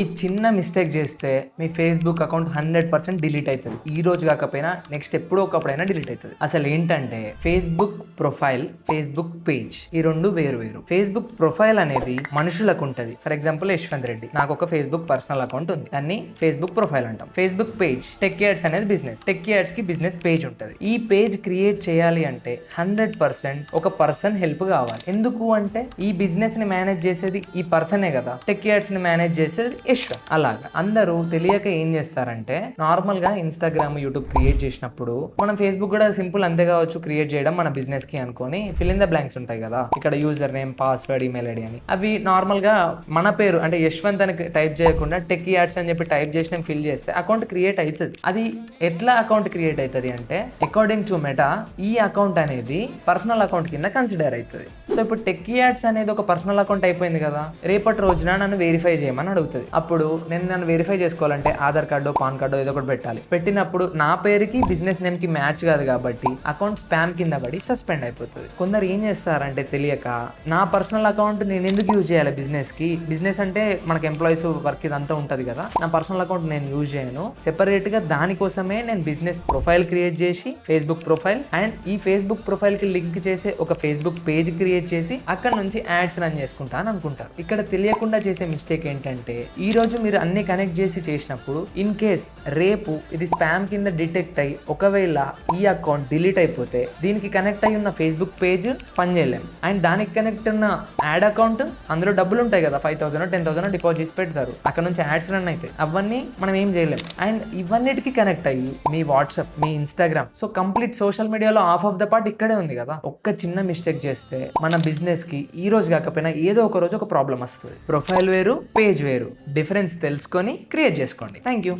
ఈ చిన్న మిస్టేక్ చేస్తే మీ ఫేస్బుక్ అకౌంట్ 100% డిలీట్ అవుతుంది. ఈ రోజు కాకపోయినా నెక్స్ట్ ఎప్పుడో ఒకప్పుడైనా డిలీట్ అవుతుంది. అసలు ఏంటంటే ఫేస్బుక్ ప్రొఫైల్, ఫేస్బుక్ పేజ్ ఈ రెండు వేరు వేరు. ఫేస్బుక్ ప్రొఫైల్ అనేది మనుషులకు ఉంటుంది. ఫర్ ఎగ్జాంపుల్ యశ్వంత్ రెడ్డి, నాకు ఒక ఫేస్బుక్ పర్సనల్ అకౌంట్ ఉంది, దాన్ని ఫేస్బుక్ ప్రొఫైల్ అంటాం. ఫేస్బుక్ పేజ్, టెక్ యాడ్స్ అనేది బిజినెస్, టెక్ యాడ్స్ కి బిజినెస్ పేజ్ ఉంటుంది. ఈ పేజ్ క్రియేట్ చేయాలి అంటే 100% ఒక పర్సన్ హెల్ప్ కావాలి. ఎందుకు అంటే ఈ బిజినెస్ ని మేనేజ్ చేసేది ఈ పర్సనే కదా, టెక్ యాడ్స్ ని మేనేజ్ చేసేది యశ్వంత్. అలాగా అందరూ తెలియక ఏం చేస్తారంటే నార్మల్ గా ఇన్స్టాగ్రామ్, యూట్యూబ్ క్రియేట్ చేసినప్పుడు మనం ఫేస్బుక్ కూడా సింపుల్ అంతే కావచ్చు క్రియేట్ చేయడం మన బిజినెస్ కి అనుకొని ఫిల్ ఇన్ ద బ్లాంక్స్ ఉంటాయి కదా, ఇక్కడ user name, password, email ID అని, అవి నార్మల్ గా మన పేరు అంటే యశ్వంత్ అని టైప్ చేయకుండా టెక్ యాడ్స్ అని చెప్పి టైప్ చేసి ఫిల్ చేస్తే అకౌంట్ క్రియేట్ అవుతుంది. అది ఎట్లా అకౌంట్ క్రియేట్ అవుతుంది అంటే అకార్డింగ్ టు మెటా ఈ అకౌంట్ అనేది పర్సనల్ అకౌంట్ కింద కన్సిడర్ అవుతుంది. సో ఇప్పుడు టెక్ యాడ్స్ అనేది ఒక పర్సనల్ అకౌంట్ అయిపోయింది కదా, రేపటి రోజున నన్ను వెరిఫై చేయమని అడుగుతుంది. అప్పుడు నన్ను వెరిఫై చేసుకోవాలంటే ఆధార్ కార్డు, పాన్ కార్డు ఏదో ఒకటి పెట్టాలి. పెట్టినప్పుడు నా పేరుకి బిజినెస్ నేమ్ కి మ్యాచ్ కాదు కాబట్టి అకౌంట్ స్పామ్ కింద పడి సస్పెండ్ అయిపోతుంది. కొందరు ఏం చేస్తారంటే తెలియక నా పర్సనల్ అకౌంట్ నేను ఎందుకు యూజ్ చేయాలి బిజినెస్ కి, బిజినెస్ అంటే మనకి ఎంప్లాయీస్ వర్క్ ఇదంతా ఉంటుంది కదా, నా పర్సనల్ అకౌంట్ నేను యూజ్ చేయను, సెపరేట్ గా దానికోసమే నేను బిజినెస్ ప్రొఫైల్ క్రియేట్ చేసి ఫేస్బుక్ ప్రొఫైల్ అండ్ ఈ ఫేస్బుక్ ప్రొఫైల్ కి లింక్ చేసే ఒక ఫేస్బుక్ పేజ్ క్రియేట్ చేసి అక్కడ నుంచి యాడ్స్ రన్ చేసుకుంటా అని అనుకుంటారు. ఇక్కడ తెలియకుండా చేసే మిస్టేక్ ఏంటంటే ఈ రోజు మీరు అన్ని కనెక్ట్ చేసి చేసినప్పుడు ఇన్ కేస్ రేపు ఇది స్పామ్ కింద డిటెక్ట్ అయ్యి ఒకవేళ ఈ అకౌంట్ డిలీట్ అయిపోతే దీనికి కనెక్ట్ అయి ఉన్న ఫేస్బుక్ పేజ్ పనిచేయలేం. అండ్ దానికి కనెక్ట్ ఉన్న యాడ్ అకౌంట్ అందులో డబ్బులు ఉంటాయి కదా, 5,000 10,000 డిపాజిట్స్ పెడతారు, అక్కడ నుంచి యాడ్స్ రన్ అయితే అవన్నీ మనం ఏం చేయలేం. అండ్ ఇవన్నిటికీ కనెక్ట్ అయ్యి మీ వాట్సాప్, మీ ఇన్స్టాగ్రామ్, సో కంప్లీట్ సోషల్ మీడియాలో ఆఫ్ ఆఫ్ ద పార్ట్ ఇక్కడే ఉంది కదా. ఒక్క చిన్న మిస్టేక్ చేస్తే మన బిజినెస్ కి ఈ రోజు కాకపోయినా ఏదో ఒక రోజు ఒక ప్రాబ్లం వస్తుంది. ప్రొఫైల్ వేరు, పేజ్ వేరు, డిఫరెన్స్ తెలుసుకొని క్రియేట్ చేసుకోండి. Thank you.